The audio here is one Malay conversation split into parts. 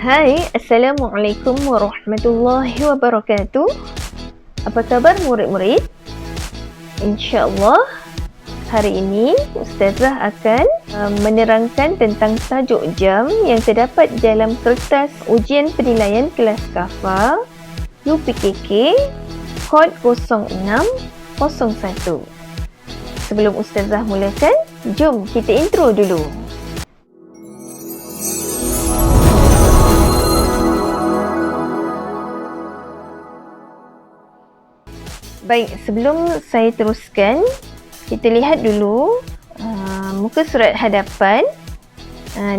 Hai, Assalamualaikum warahmatullahi wabarakatuh. Apa kabar murid-murid? InsyaAllah hari ini Ustazah akan menerangkan tentang tajuk jam yang terdapat dalam kertas ujian penilaian kelas KAFA UPKK kod 0601. Sebelum Ustazah mulakan, jom kita intro dulu. Baik, sebelum saya teruskan, kita lihat dulu muka surat hadapan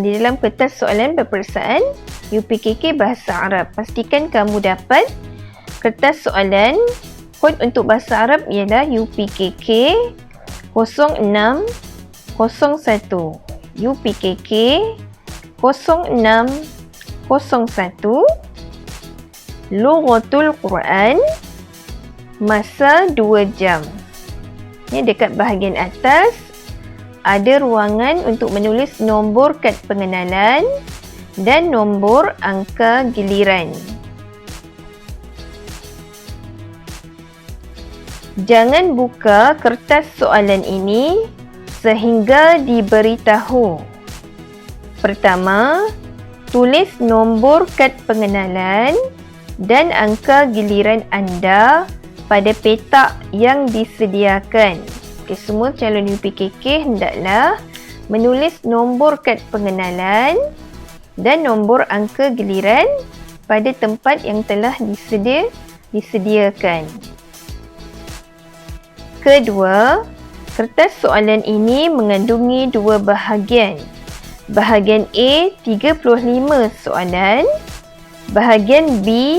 di dalam kertas soalan peperiksaan UPKK Bahasa Arab. Pastikan kamu dapat kertas soalan. Kod untuk Bahasa Arab ialah UPKK 0601. UPKK 0601. Lughatul Quran, masa 2 jam. Ini dekat bahagian atas ada ruangan untuk menulis nombor kad pengenalan dan nombor angka giliran. Jangan buka kertas soalan ini sehingga diberitahu. Pertama, tulis nombor kad pengenalan dan angka giliran anda pada petak yang disediakan. Okay, semua calon UPKK hendaklah menulis nombor kad pengenalan dan nombor angka giliran pada tempat yang telah disediakan. Kedua, kertas soalan ini mengandungi 2 bahagian. Bahagian A 35 soalan, bahagian B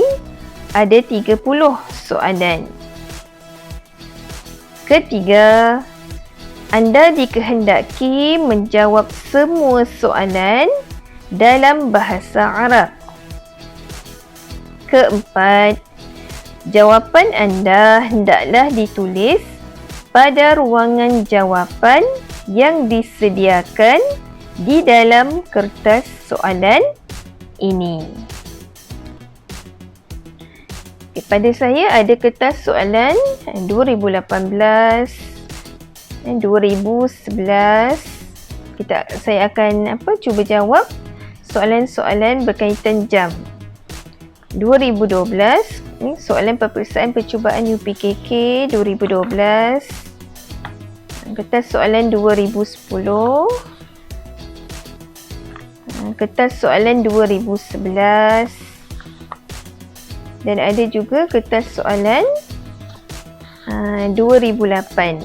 ada 30 soalan. Ketiga, anda dikehendaki menjawab semua soalan dalam bahasa Arab. Keempat, jawapan anda hendaklah ditulis pada ruangan jawapan yang disediakan di dalam kertas soalan ini. Pada saya ada kertas soalan 2018 dan 2011. Saya akan cuba jawab soalan-soalan berkaitan jam. 2012 ni soalan peperiksaan percubaan UPKK 2012. Kertas soalan 2010. Kertas soalan 2011. Dan ada juga kertas soalan 2008,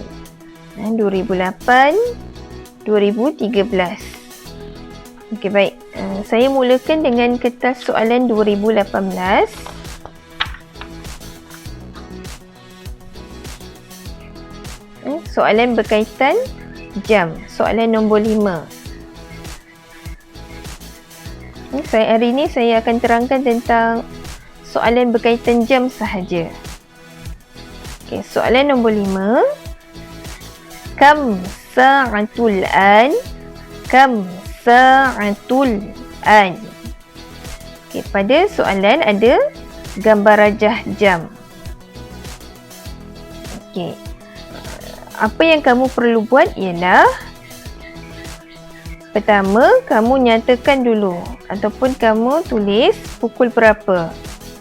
2013. Okey, baik. Saya mulakan dengan kertas soalan 2018. Soalan berkaitan jam. Soalan nombor 5. Hari ini saya akan terangkan tentang soalan berkaitan jam sahaja. Okey, soalan nombor 5. Kam sa'atul an? Kam sa'atul an? Okey, pada soalan ada gambar rajah jam. Okey. Apa yang kamu perlu buat ialah pertama, kamu nyatakan dulu ataupun kamu tulis pukul berapa.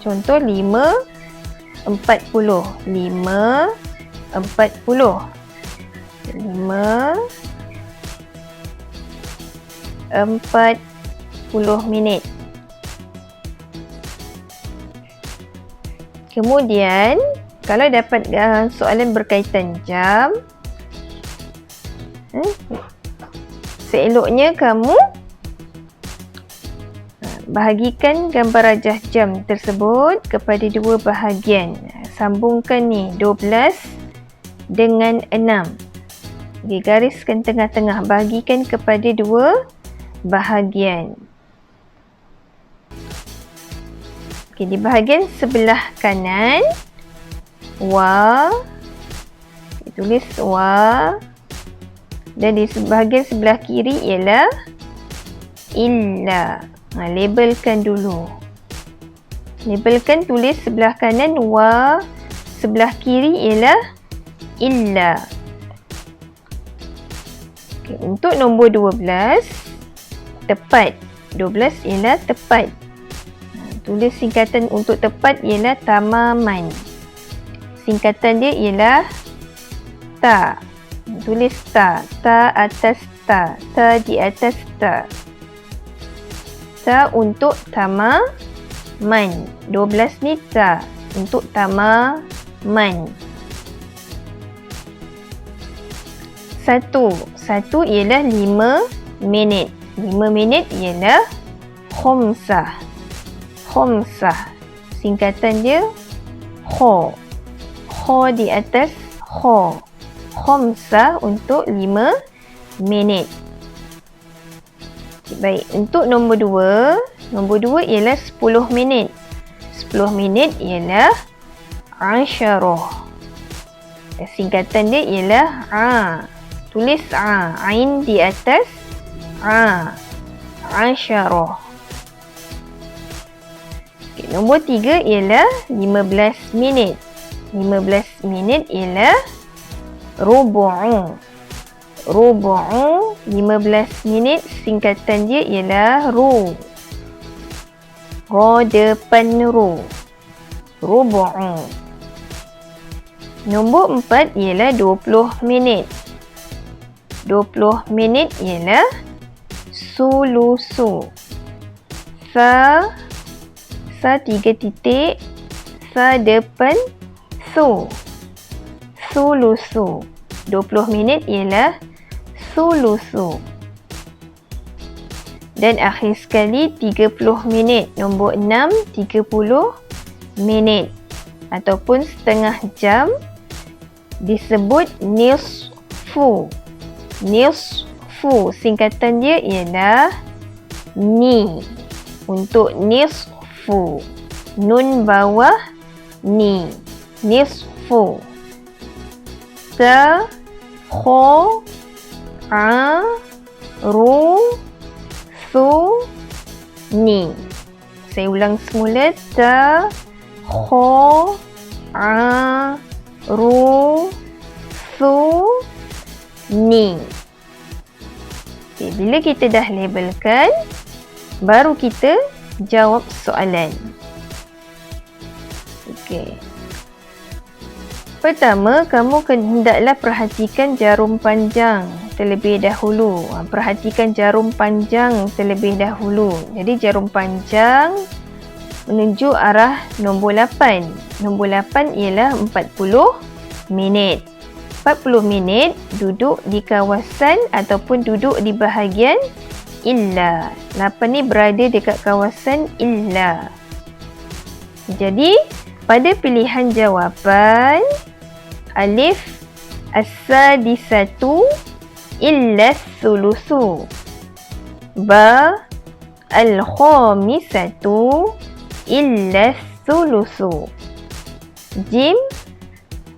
Contoh 5.40. 5.40 minit. Kemudian, kalau dapat soalan berkaitan jam, seeloknya kamu bahagikan gambar rajah jam tersebut kepada 2 bahagian. Sambungkan ni 12 dengan 6. Okay, gariskan tengah-tengah. Bahagikan kepada 2 bahagian. Okay, di bahagian sebelah kanan, wa. Tulis wa. Dan di bahagian sebelah kiri ialah illa. Labelkan dulu. Labelkan, tulis sebelah kanan wa, sebelah kiri ialah illa. Untuk nombor 12, tepat. 12 ialah tepat. Tulis singkatan untuk tepat ialah tamaman. Singkatan dia ialah ta. Tulis ta. Ta atas ta. Ta di atas ta. Ta untuk tamaman. 12 ni ta untuk tamaman. Satu ialah 5 minit. 5 minit ialah khomsah. Khomsah. Singkatan dia kho. Kho di atas kho. Khomsah untuk 5 minit. Baik, untuk nombor 2. Nombor 2 ialah 10 minit. 10 minit ialah asyarah. Singkatan dia ialah tulis ain di atas asyarah. Nombor 3 ialah 15 minit. 15 minit ialah rubu'u. Rubu'u 15 minit, singkatan dia ialah ru. Ro depan ru. Rubu'u. Nombor 4 ialah 20 minit. 20 minit ialah sulusu. Sa 3 titik, sa depan su. Sulusu. 20 minit ialah sulusu. Dan akhir sekali 30 minit. Nombor 6, 30 minit ataupun setengah jam disebut nisfu. Nisfu, singkatan dia ialah ni. Untuk nisfu, nun bawah ni. Nisfu. Ta, kho, ru, su, ni. Saya ulang semula. Ta, kho, ru, su, ni. Bila kita dah labelkan, baru kita jawab soalan. Pertama, kamu hendaklah perhatikan jarum panjang terlebih dahulu. Perhatikan jarum panjang terlebih dahulu. Jadi jarum panjang menuju arah nombor 8. Nombor 8 ialah 40 minit. 40 minit duduk di kawasan ataupun duduk di bahagian illa. 8 ni berada dekat kawasan illa. Jadi, pada pilihan jawapan, alif as-sadisatu illa sulusu. Ba al-khamisatu illa sulusu. Jim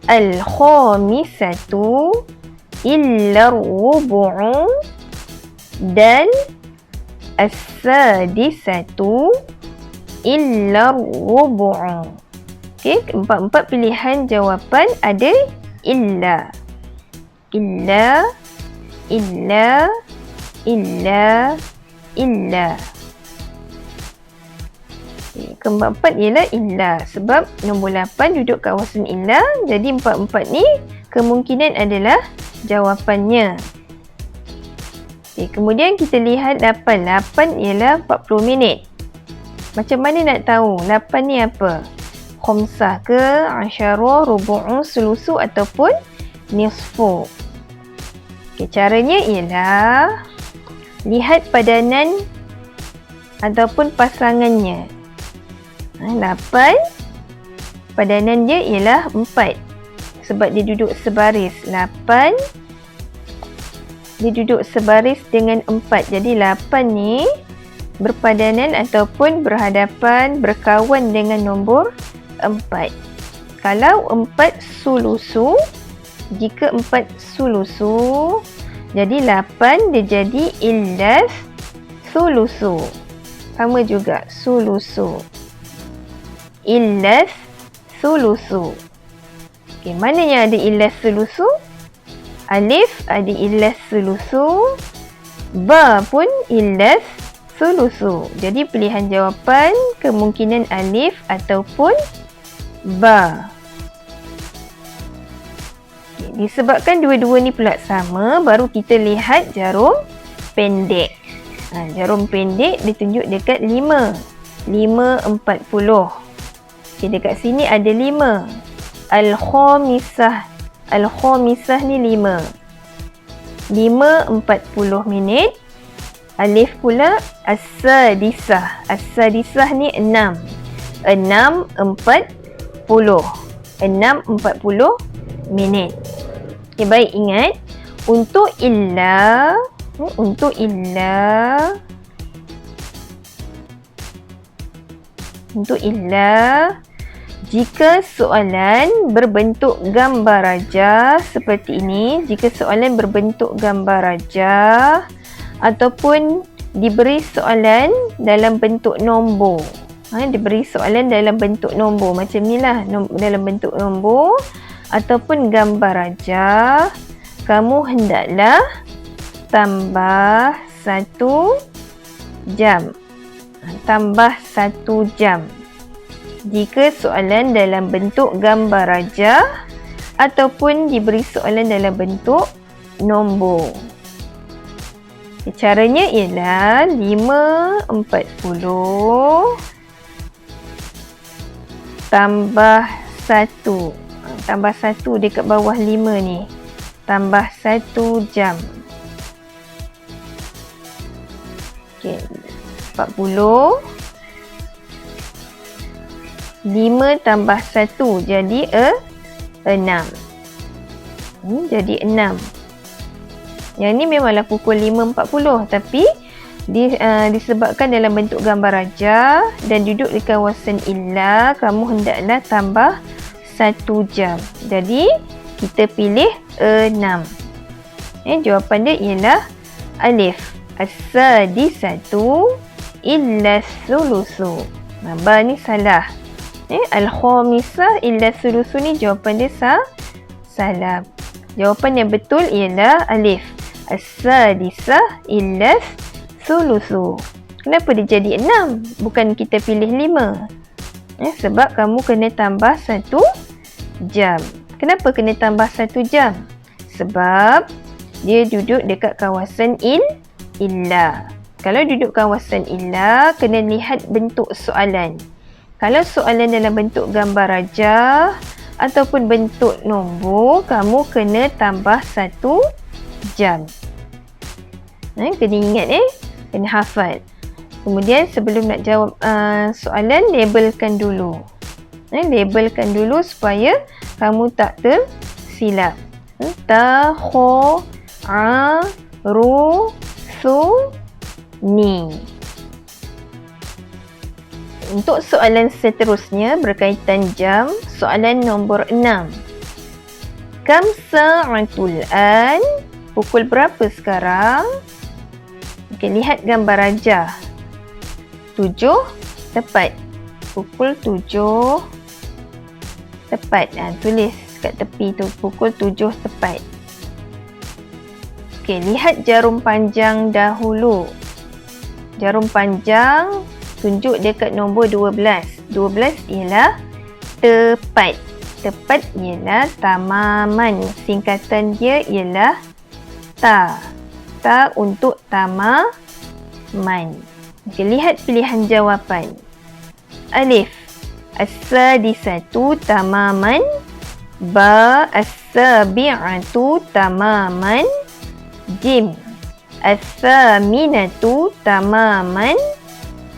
al-khamisatu illa rubu'u. Dan as-sadisatu illa rubu'u. Empat pilihan jawapan ada illa. Illa, illa, illa, illa. Keempat ialah illa. Sebab nombor 8 duduk kawasan illa. Jadi empat ni kemungkinan adalah jawapannya. Kemudian kita lihat 8. 8 ialah 40 minit. Macam mana nak tahu 8 ni apa? Khomsah ke, asyarah, rubu'u, sulusu ataupun nisfu. Caranya ialah lihat padanan ataupun pasangannya. 8 padanan dia ialah 4 sebab dia duduk sebaris. 8 dia duduk sebaris dengan 4. Jadi 8 ni berpadanan ataupun berhadapan, berkawan dengan nombor 4. Kalau 4 sulusu, jika 4 sulusu, jadi 8 dia jadi illas sulusu. sama juga sulusu. Illas sulusu. Okey, mana yang ada illas sulusu? Alif ada illas sulusu. Ba pun illas sulusu. Jadi pilihan jawapan kemungkinan alif ataupun ba. Okay, disebabkan dua-dua ni pula sama, baru kita lihat jarum pendek. Jarum pendek ditunjuk dekat 5. 5:40. Okay, dekat sini ada 5. Al-khamisah. Al-khamisah ni 5. 5:40 minit. Alif pula as-sadisah. As-sadisah ni 6. 6:40. 6:40 minit. Okay, baik, ingat. Untuk illa, jika soalan berbentuk gambar rajah seperti ini, jika soalan berbentuk gambar rajah ataupun diberi soalan dalam bentuk nombor. Diberi soalan dalam bentuk nombor macam ni lah, dalam bentuk nombor ataupun gambar rajah, kamu hendaklah tambah 1 jam. Tambah 1 jam. Jika soalan dalam bentuk gambar rajah ataupun diberi soalan dalam bentuk nombor. Caranya ialah 5:40 tambah 1. Tambah 1 dekat bawah 5 ni. Tambah 1 jam. Okey, 40. 5 tambah 1 jadi 6. Jadi 6. Yang ni memanglah pukul 5.40 tapi disebabkan dalam bentuk gambar rajah dan duduk di kawasan illa, kamu hendaklah tambah 1 jam. Jadi kita pilih 6. Jawapan dia ialah alif. As-sadisatu illa sulusu. Ba ni salah. Al-khamisah illa sulusu ni jawapan dia salah. Jawapan yang betul ialah alif. As-sadisah illa sulusu. Kenapa dia jadi 6? Bukan kita pilih 5. Sebab kamu kena tambah 1 jam. Kenapa kena tambah 1 jam? Sebab dia duduk dekat kawasan illa. Kalau duduk kawasan illa, kena lihat bentuk soalan. Kalau soalan dalam bentuk gambar rajah ataupun bentuk nombor, kamu kena tambah 1 jam. Kena ingat kena hafal. Kemudian sebelum nak jawab soalan, labelkan dulu. Labelkan dulu supaya kamu tak tersilap. Ta, kho, a, ru, su, ni. Untuk soalan seterusnya berkaitan jam, soalan nombor 6. Kam sa'atul an? Pukul berapa sekarang? Okey, lihat gambar rajah. 7 tepat. Pukul 7 tepat. Tulis kat tepi tu, pukul 7 tepat. Okey, lihat jarum panjang dahulu. Jarum panjang tunjuk dekat nombor 12. 12 ialah tepat. Tepat ialah tamaman. Singkatan dia ialah ta. Ta untuk tamaman. Okey, lihat pilihan jawapan. Alif. As-sadisatu tamaman. Ba. As-sabi'atu tamaman. Jim. As-saminatu tamaman.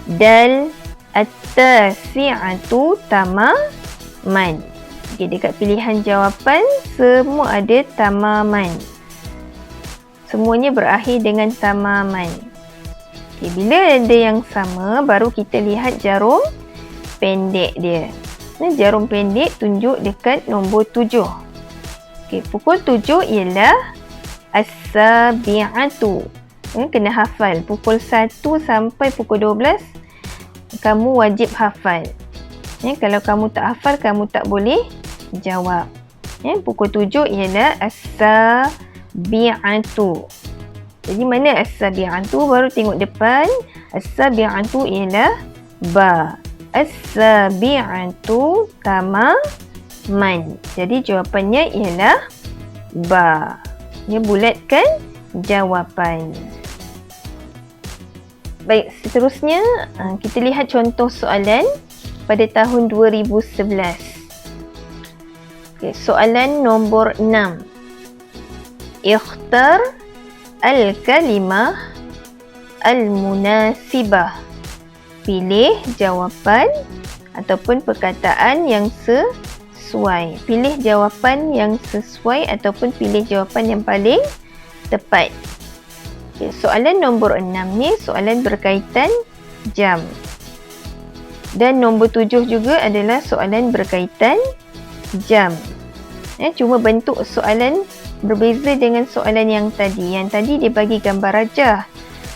Dal. At-tasi'atu tamaman. Okay, dekat pilihan jawapan semua ada tamaman. Semuanya berakhir dengan tamaman. Okay, bila ada yang sama, baru kita lihat jarum pendek dia. Jarum pendek tunjuk dekat nombor 7. Okay, pukul 7 ialah as-sabi'atu. Kena hafal. Pukul 1 sampai pukul 12 kamu wajib hafal. Kalau kamu tak hafal, kamu tak boleh jawab. Pukul 7 ialah as-sabi'atu. Jadi mana as-sabi'atu? Baru tengok depan. As-sabi'atu ialah ba. As-sabi'atu tamaman. Jadi jawapannya ialah ba. Bulatkan jawapan. Baik, seterusnya kita lihat contoh soalan pada tahun 2011. Soalan nombor 6. Ikhtar al-kalimah al-munasibah. Pilih jawapan ataupun perkataan yang sesuai. Pilih jawapan yang sesuai ataupun pilih jawapan yang paling tepat. Soalan nombor 6 ni soalan berkaitan jam. Dan nombor 7 juga adalah soalan berkaitan jam. Cuma bentuk soalan berbeza dengan soalan yang tadi. Yang tadi dia bagi gambar rajah.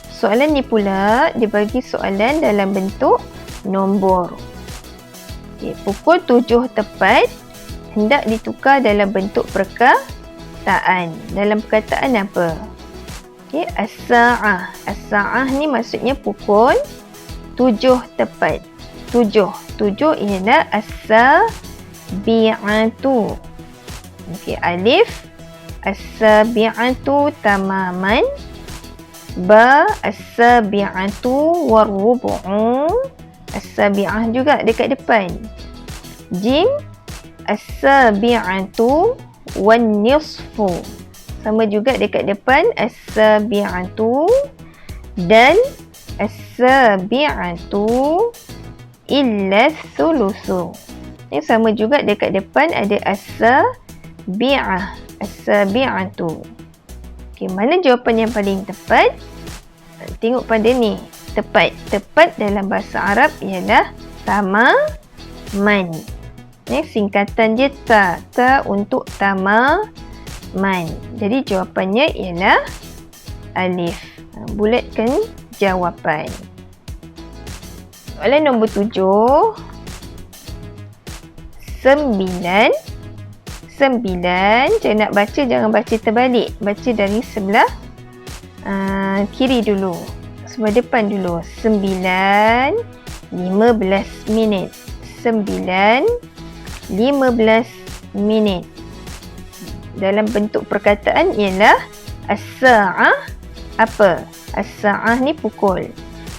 Soalan ni pula dia bagi soalan dalam bentuk nombor. Pukul 7 tepat hendak ditukar dalam bentuk perkataan. Dalam perkataan apa? As-sa'ah. As-sa'ah ni maksudnya pukul 7 tepat. 7 ialah as-sabi'atu. Alif as-sabi'atu tamaman. Ba as-sabi'atu warrubu'u. As-sabi'ah juga dekat depan. Jim as-sabi'atu wan nisfu. Sama juga dekat depan as-sabi'atu. Dan as-sabi'atu illa thuluthu. Ini sama juga dekat depan ada as-sabi'ah. As-sabi'atu. Mana jawapan yang paling tepat? Tengok pada ni. Tepat. Tepat dalam bahasa Arab ialah tamaman. Singkatan dia ta. Ta untuk tamaman. Jadi jawapannya ialah alif. Bulatkan jawapan. Soalan nombor 7. 9. Saya nak baca, jangan baca terbalik. Baca dari sebelah kiri dulu. Sebelah depan dulu. 9, 15 minit. 9, 15 minit. Dalam bentuk perkataan ialah as-sa'ah apa? As-sa'ah ni pukul.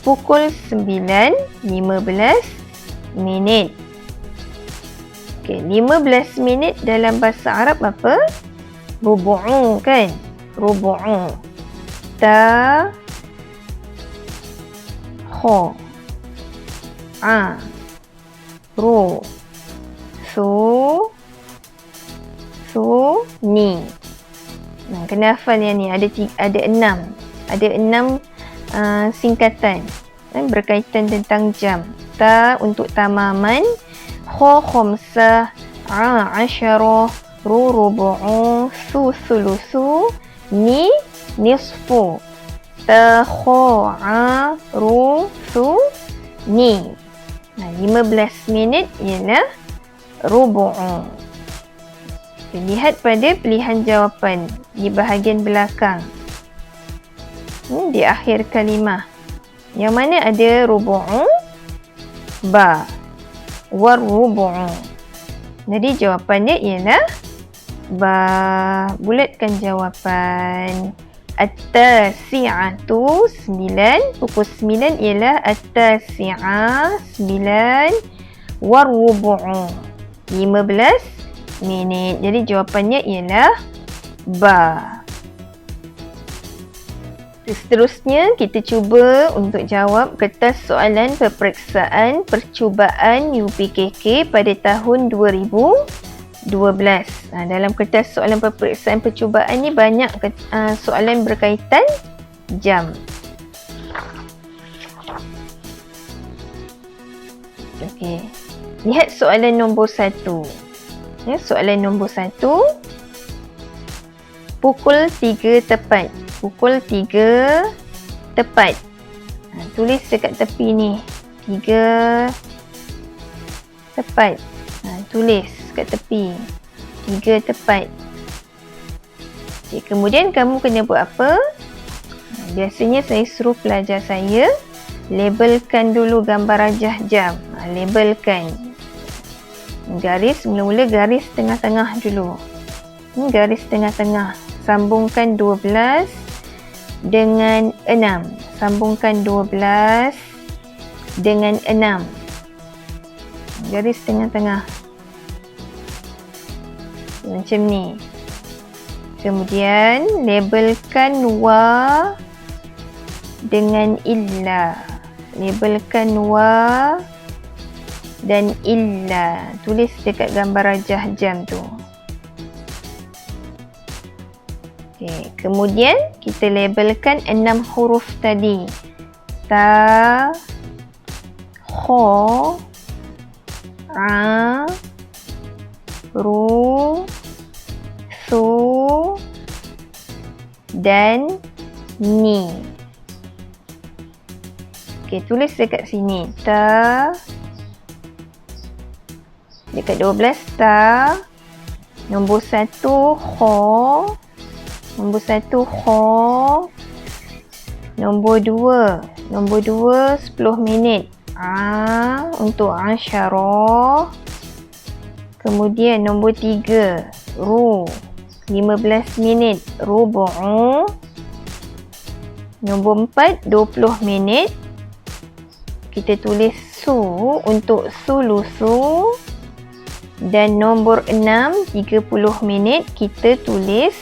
Pukul 9.15 minit. 15 minit dalam bahasa Arab apa? Rubu'u kan? Rubu'u. Ta kho a ru su ni. Kena hafal yang ni. Ada 6. Ada 6 singkatan berkaitan tentang jam. Ta untuk tamaman, kho khomsah, a asyarah, ru rubu'u, su sulusu, ni nisfu. Ta kho a ru su ni. 15 minit ialah rubu'u. Lihat pada pilihan jawapan di bahagian belakang. Di akhir kalimah. Yang mana ada rubu'u? Ba. War rubu'u. Jadi jawapannya ialah ba. Bulatkan jawapan. At-tasi'atu 9. Pukul 9 ialah at-tasi'ah 9. War rubu'u 15 minit. Jadi jawapannya ialah ba. Seterusnya, kita cuba untuk jawab kertas soalan peperiksaan percubaan UPKK pada tahun 2012. Dalam kertas soalan peperiksaan percubaan ni banyak soalan berkaitan jam. Okey. Lihat soalan nombor 1. Soalan nombor 1. Pukul 3 tepat. Pukul 3 tepat. Tulis dekat tepi ni. 3 tepat. Tulis kat tepi. 3 tepat. Okay, kemudian kamu kena buat apa? Biasanya saya suruh pelajar saya labelkan dulu gambar rajah jam. Labelkan. Garis, mula-mula garis tengah-tengah dulu. Ini garis tengah-tengah. Sambungkan 12 dengan 6. Sambungkan 12 dengan 6. Garis tengah-tengah. Macam ni. Kemudian labelkan wa dengan illa. Labelkan wa dan illa. Tulis dekat gambar rajah jam tu. Okay. Kemudian kita labelkan 6 huruf tadi. Ta, kha, a, ru, su dan ni. Okey, tulis dekat sini. Ta, dekat 12 ta. Nombor 1 kha. Nombor 1 kha. Nombor 2. Nombor 2 10 minit. Untuk asyarah. Kemudian nombor 3 ru 15 minit. Rubu'u. Nombor 4 20 minit. Kita tulis su untuk sulusu. Dan nombor 6 30 minit. Kita tulis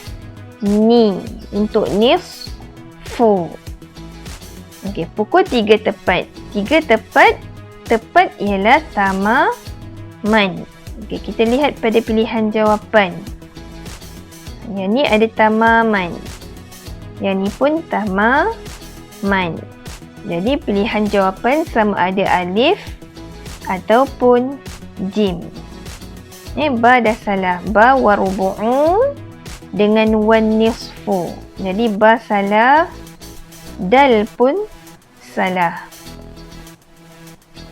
ni untuk nisfu. Okey, pukul 3 tepat. 3 tepat. Tepat ialah tamaman. Okey, kita lihat pada pilihan jawapan. Yang ni ada tamaman. Yang ni pun tamaman. Jadi pilihan jawapan sama ada alif ataupun jim. Ba dah salah. Ba wa rubu'u dengan wan nisfu. Jadi ba salah. Dal pun salah.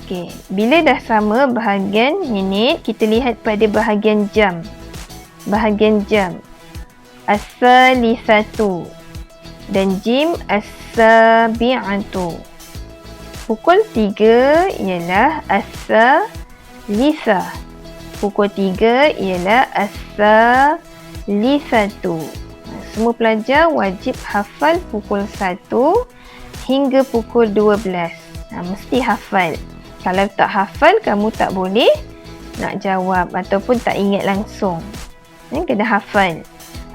Okey, bila dah sama bahagian minit, kita lihat pada bahagian jam. Bahagian jam. As-salisatu dan jim as-sabi'atu. Pukul 3 ialah as-salisah. Pukul 3 ialah as-salisatu. Semua pelajar wajib hafal pukul 1 hingga pukul 12. Mesti hafal. Kalau tak hafal, kamu tak boleh nak jawab ataupun tak ingat langsung. Kena hafal.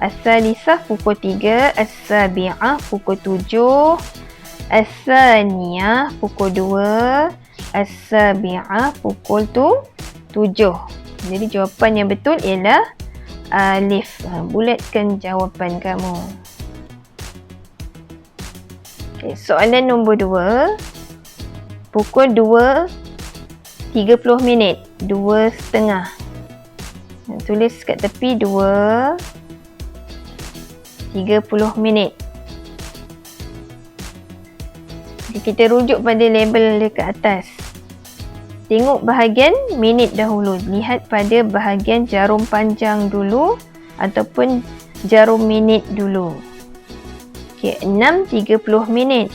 As-salisah pukul 3, as-sabi'ah pukul 7, as-saniyah pukul 2, as-sabi'ah pukul 7. Jadi jawapan yang betul ialah alif. Bulatkan jawapan kamu. Okay, soalan nombor 2. Pukul 2 30 minit. 2.30. Tulis kat tepi 2 30 minit. Kita rujuk pada label dekat atas. Tengok bahagian minit dahulu. Lihat pada bahagian jarum panjang dulu ataupun jarum minit dulu. Okey, 6 30 minit.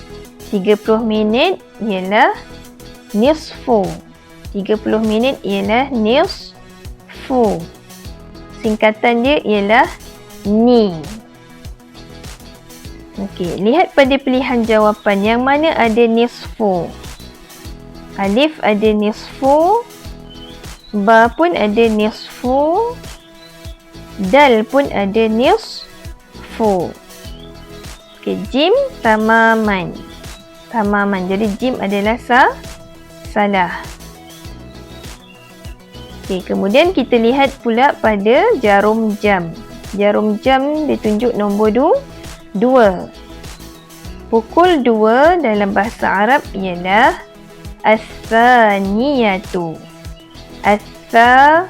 30 minit ialah nisfu. 30 minit ialah nisfu. Singkatan dia ialah ni. Okey, lihat pada pilihan jawapan yang mana ada nisfu. Alif ada nisfu, ba pun ada nisfu, dal pun ada nisfu. Okey, jim tamaman. Tamaman. Jadi jim adalah salah. Okey, kemudian kita lihat pula pada jarum jam. Jarum jam ditunjuk nombor 2. Pukul 2 dalam bahasa Arab ialah as-saniyatu. As-saniyatu.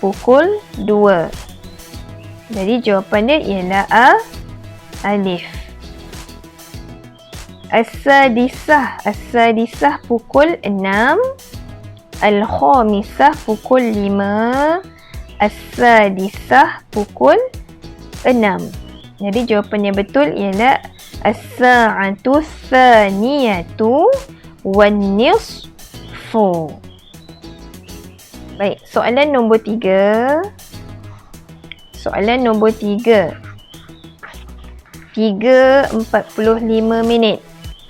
Pukul 2. Jadi jawapan dia ialah alif. As-sadisah. As-sadisah pukul 6. Al-khamisah pukul 5. As-sadisah pukul 6. Jadi jawapan yang betul ialah as-sa'atu tsaniyatu wan-nisfu. Baik, soalan nombor 3. Soalan nombor 3. 3:45 minit.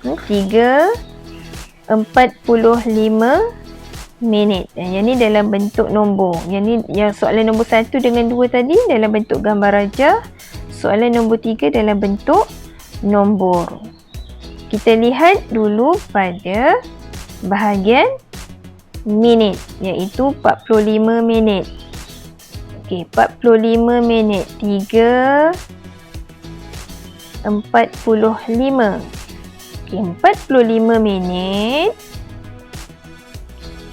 3:45 minit. Yang ni dalam bentuk nombor. Yang ni, yang soalan nombor 1 dengan 2 tadi dalam bentuk gambar rajah. Soalan nombor 3 dalam bentuk nombor. Kita lihat dulu pada bahagian minit, iaitu 45 minit. Okey, 45 minit. 3:45. Okey, 45 minit.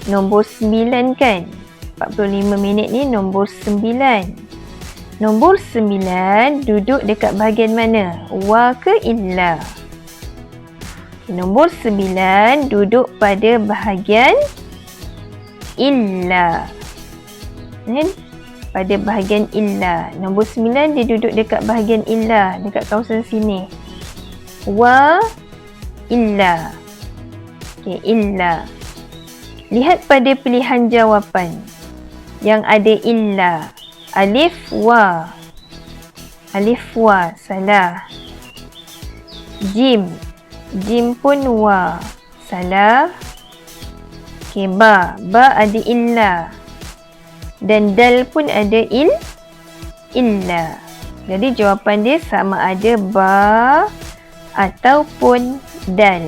Nombor 9 kan? 45 minit ni nombor 9. Nombor 9 duduk dekat bahagian mana? Wa ke illa? Nombor 9 duduk pada bahagian illa. Pada bahagian illa. Nombor 9 dia duduk dekat bahagian illa, dekat kawasan sini. Wa illa. Okey, illa. Lihat pada pilihan jawapan yang ada illa. Alif wa. Alif wa, salah. Jim. Jim pun wa, salah. Okey, ba. Ba ada illa. Dan dal pun ada illa. Jadi jawapan dia sama ada ba ataupun dal.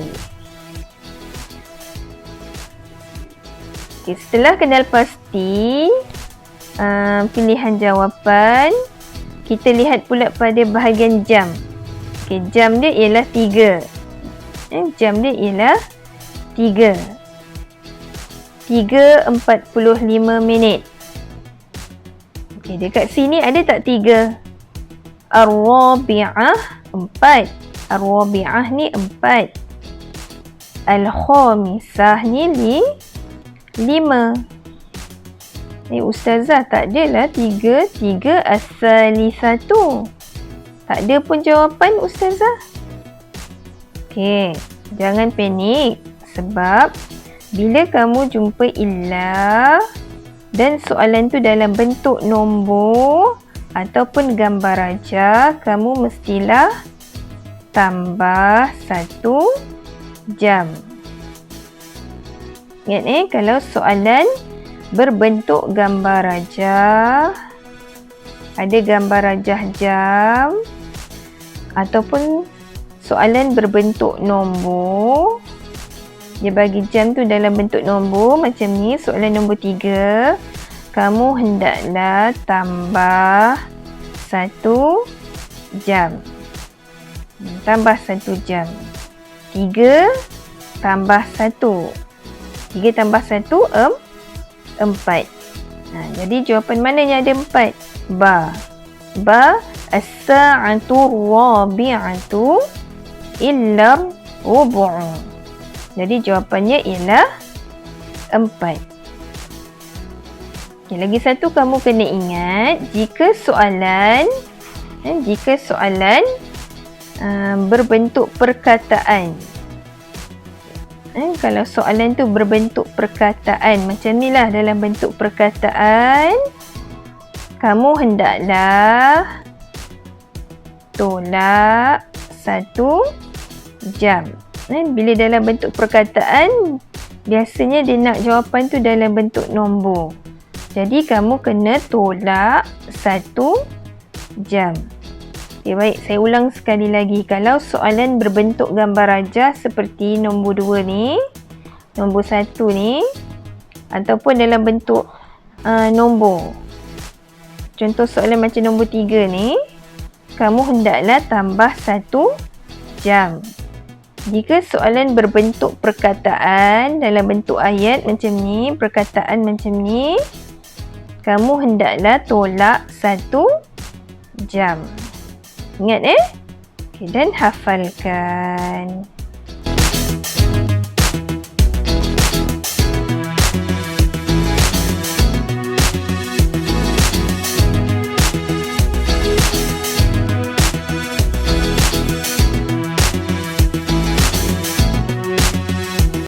Okay, setelah kenal pasti pilihan jawapan, kita lihat pula pada bahagian jam. Okay, jam dia ialah 3. Jam dia ialah 3. 3:45 minit. Okay, dekat sini ada tak 3? Ar-rabi'ah 4. Ar-rabi'ah ni 4. Al-khamisah ni 5. Ustazah tak adalah 3. 3 as-salisatu. Tak ada pun jawapan Ustazah. Okey, jangan panik. Sebab bila kamu jumpa illa dan soalan tu dalam bentuk nombor ataupun gambar rajah, kamu mestilah tambah 1 jam. Ingat kalau soalan berbentuk gambar rajah, ada gambar rajah jam, ataupun soalan berbentuk nombor, dia bagi jam tu dalam bentuk nombor macam ni, soalan nombor 3, kamu hendaklah tambah 1 jam. Tambah 1 jam. 3 tambah 1. 3 tambah 1, 4. Jadi jawapan mana yang ada 4? Ba. Ba as-sa'atu rabi'atu illa rubu'u. Jadi jawapannya ialah 4. Okay, lagi satu kamu kena ingat, jika soalan berbentuk perkataan. Kalau soalan tu berbentuk perkataan macam ni lah, dalam bentuk perkataan, kamu hendaklah tolak 1 jam. Bila dalam bentuk perkataan, biasanya dia nak jawapan tu dalam bentuk nombor. Jadi kamu kena tolak 1 jam. Okay, baik, saya ulang sekali lagi. Kalau soalan berbentuk gambar rajah seperti nombor 2 ni, nombor 1 ni, ataupun dalam bentuk nombor, contoh soalan macam nombor 3 ni, kamu hendaklah tambah 1 jam. Jika soalan berbentuk perkataan dalam bentuk ayat macam ni, perkataan macam ni, kamu hendaklah tolak 1 jam. Ingat okay, dan hafalkan.